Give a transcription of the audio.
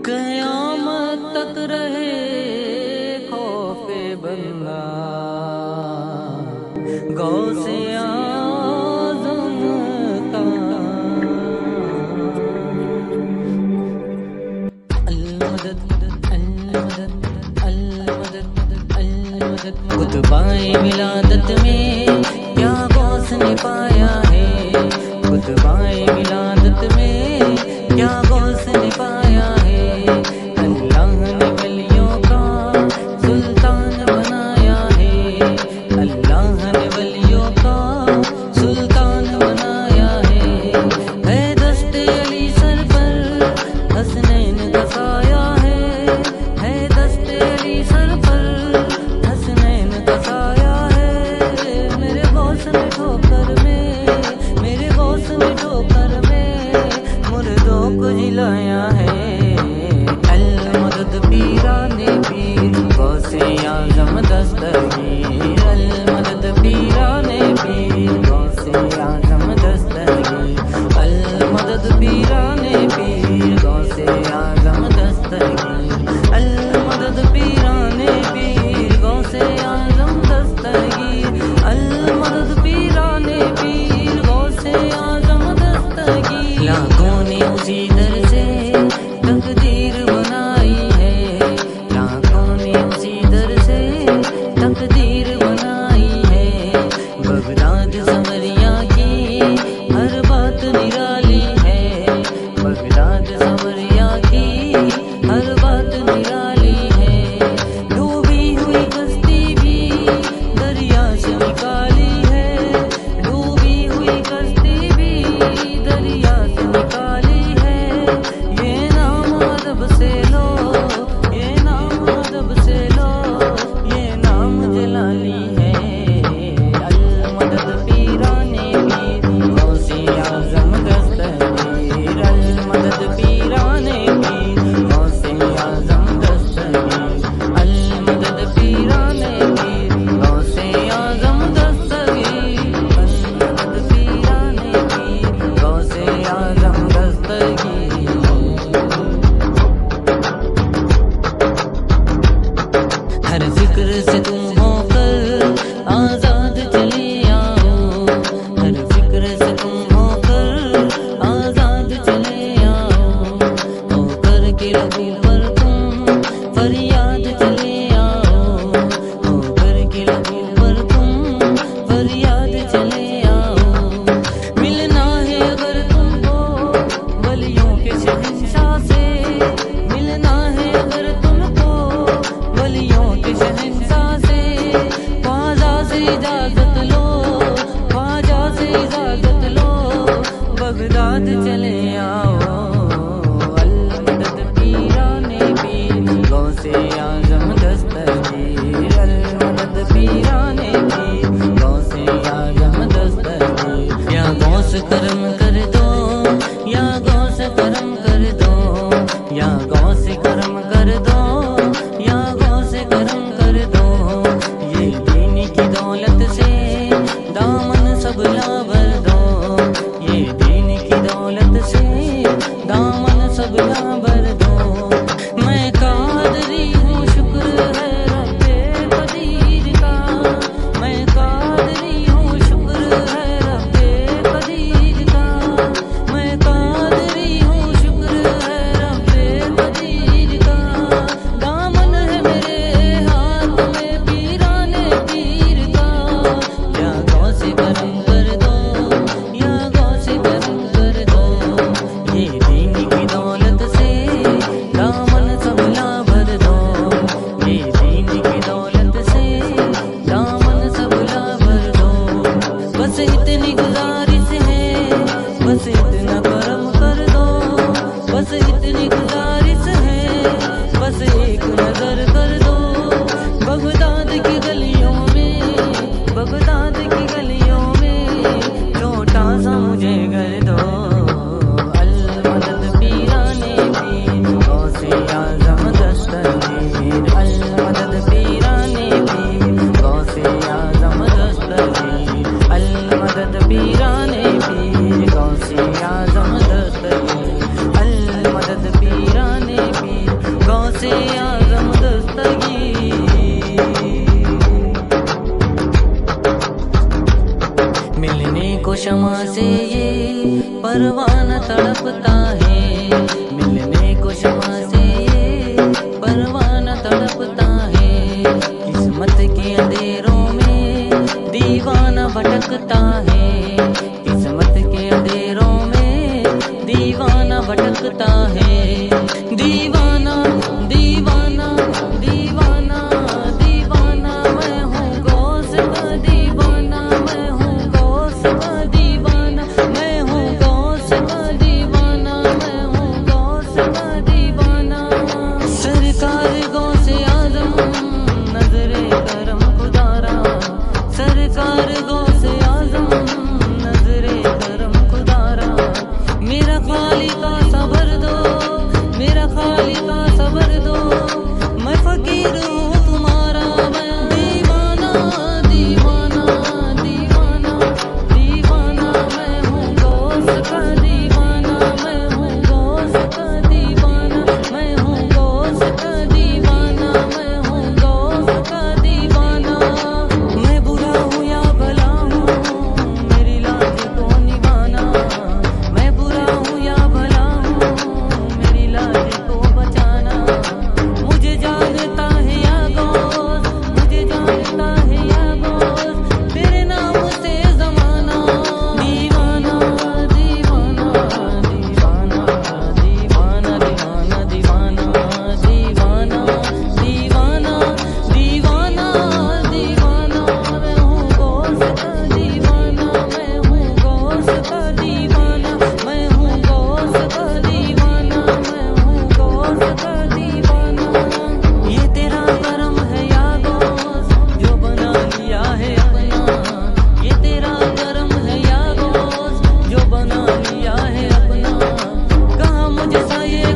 क़यामत तक रहे खौफे बंदा गौसे आज़म का। खुतबाए विलादत में क्या गौस ने पाया है, खुतबाए विलादत में क्या गौस ने पाया है। अल्लाह ने वलियों का सुल्तान बनाया है, अल्लाह ने वलियों का सुल्तान बनाया है दस्ते अली सर पर हसनैन का साया है दस्ते अली सर पर हसनैन का साया है। मेरे गौस ने ठोकर में, मेरे गौस ने ठोकर में मुर्दों को जिलाया है। अल मदद पीराने पीर गौसे आज़म दस्तगीर, अल मदद पीराने पीर गौसे आज़म दस्तगीर, अल मदद पीराने पीर गौसे आज़म दस्तगीर, अल मदद पीराने पीर गौसे आज़म दस्तगीर, अल मदद पीराने पीर गौसे आज़म दस्तगीर। लाखों ने उसी दर से तकदीर बनाई है, लाखों ने उसी दर से तकदीर बनाई है। बगदाद संवरिया की हर बात निराली है, बगदाद संवरिया की हर बात निराली है। डूबी हुई कश्ती भी दरिया से निकाली है, डूबी हुई कश्ती भी दरिया से निकाली है। ये नाम अदब से लो, ये नाम अदब से लो, ये नाम जलाली है। अल मदद पीराने पीर गौसे आज़म दस्तगीर, अल मदद पीराने पीर गौसे आज़म दस्तगीर, अल मदद पीराने पीर गौसे आज़म दस्तगीर, अल मदद पीराने पीर गौसे आज़म दस्तगीर। हर फिक्र से तुम होकर आजाद चले आओ, हर फिक्र से तुम होकर आजाद चले आओ। होकर के लबों पर तुम फरियाद चले आओ, होकर के लबों पर तुम फरियाद चले आओ। मिलना है अगर तुमको वलियों के शहंशाह से, मिलना है अगर तुमको वलियों के शहंशाह से। ख्वाजा से इजाजत लो, ख्वाजा से इजाजत लो, बगदाद चले आओ। अल मदद पीराने पीर गौसे आज़म दस्तगीर, अल मदद पीराने पीर गौसे आज़म दस्तगीर। या गौस करम कर दो, या गौस करम कर दो, या गौस करम कर दो, या गौस करम कर दो। ये दीन की दौलत से दामन सबला भर दो, ये दीन की दौलत से दामन सबला भर दो। मैं कादरी हूँ शुक्र है रब्बे कदीर का, मैं कादरी हूँ शुक्र है रब्बे कदीर का, मैं कादरी हूँ शुक्र है रब्बे कदीर का। दामन है मेरे हाथ में पीराने पीर का। या गौसे करम कर दो, या गौसे करम कर दो, ये दीन की दौलत से दामन सबला भर दो, ये दीन की दौलत से दामन सबला भर दो। बस इतनी गुजारिश है, बस इतना करम कर दो, बस इतनी गुजारिश है, बस एक नजर कर दो। बगदाद की गलियों में, बगदाद की गलियों में छोटा सा मुझे घर दो। अल मदद पीराने पीर गौसे आज़म दस्तगीर, अल मदद पीराने पीर गौसे आज़म दस्तगीर, अल मदद पीराने पीर गौसे आज़म दस्तगीर, अल मदद पीर गौसे आजम दस्तगीर। मिलने को शमा से ये परवाना तड़पता है, मिलने को शमा से ये परवाना तड़पता है। किस्मत के अंधेरों में दीवाना भटकता है, किस्मत के अंधेरों में दीवाना भटकता है। दीवाना दीवाना दीवाना दीवाना मैं हूँ गौस का दीवाना, मैं हूँ गौस का दीवाना, मैं हूँ गौस का दीवाना, मैं हूँ गौस का दीवाना। सरकार गौसे आजम नजरे करम खुदारा, सरकार गौसे आजम नजरे करम खुदारा। मेरा खालिका सबर दो, मेरा खालिका सबर दो, मैं फकीर हूँ तुम्हारा। मैं दीवाना दीवाना दीवाना दीवाना, मैं हूँ गौस का दीवाना, मैं हूँ गौस का दीवाना, मैं हूँ गौस का दीवाना, मैं हूँ गौस का दीवाना। मैं बुरा हूँ या भला हूँ मेरी लाज को निभाना, मैं बुरा हूँ या भला हूँ मेरी लाज को बचाना। मुझे जानता है या गौस, मुझे जानता है या गौस, तेरे नाम से जमाना। दीवाना दीवाना दीवाना दीवाना दीवाना दीवाना दीवाना दीवाना दीवाना दीवाना। मैं हूँ गौस का दीवाना, मैं हूँ गौस का दीवाना, मैं हूँ गौस का दीवाना, मैं हूँ गौस का दीवाना। ये तेरा करम है या गौस जो बना लिया है अपना, ये तेरा करम है या गौस जो बना लिया है अपना। कहाँ मुझे सा ये